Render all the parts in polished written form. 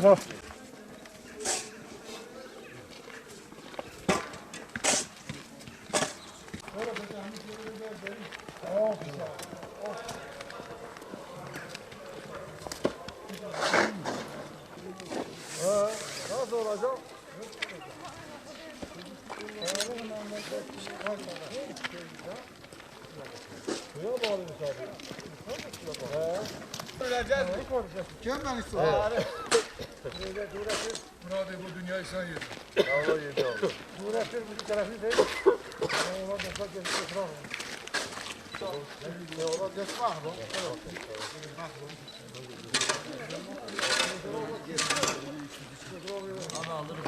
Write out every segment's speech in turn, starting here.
Ha. Nasıl olacak? Suya bağlıymış abi. Kim ben istiyorum? Murat bu dünyayı sen yedin. Allah yedi abi. Uğraşır bu tarafını değil. Oğlan da gezip oturamam. Oğlan gezip var mı? Ana alırım.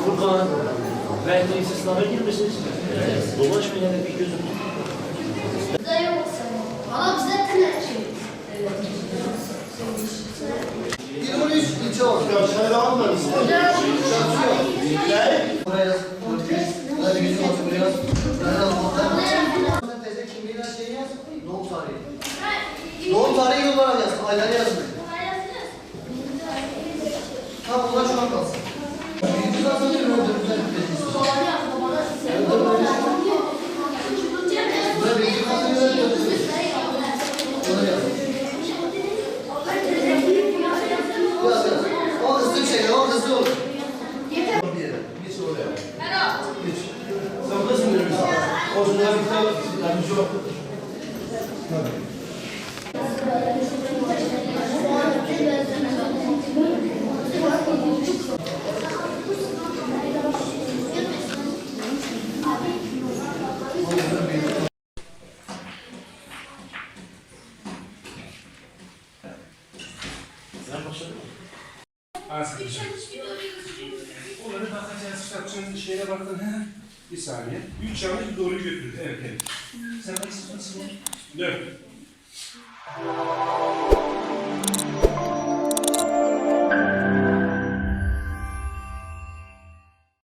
Furkan, belki siz sınava girmişsiniz. Dolaşma yani bir gözüm. Bizde yok sanırım. Valla bizde tırnak Bir 13 ilçe var. Aşağıya alma işte. Buraya yaz. Buraya bizim olsun buraya yaz. Sen teyze kimliğine şey yaz. Doğum tarihi. Doğum tarihi yıl olarak yaz. Ayları yazın. Tamam bunlar şu an kalsın. Birinci zaten bir öldürümden ücretsiz. Buraya birinci zaten bir öldürümden. Onu yaz. Yaz yaz. O hızlı bir şey, o hızlı olur. Bir yere. Geç oraya. Geç. Sen buradasın benim misin? O zaman bir tane yardımcı ol. Onları bakacağız, kitapçının şeyine baktın. Bir saniye. 3 yanlış bir doğruyu götürdü. Evet, evet. Sen kaç sınıfsın? 4.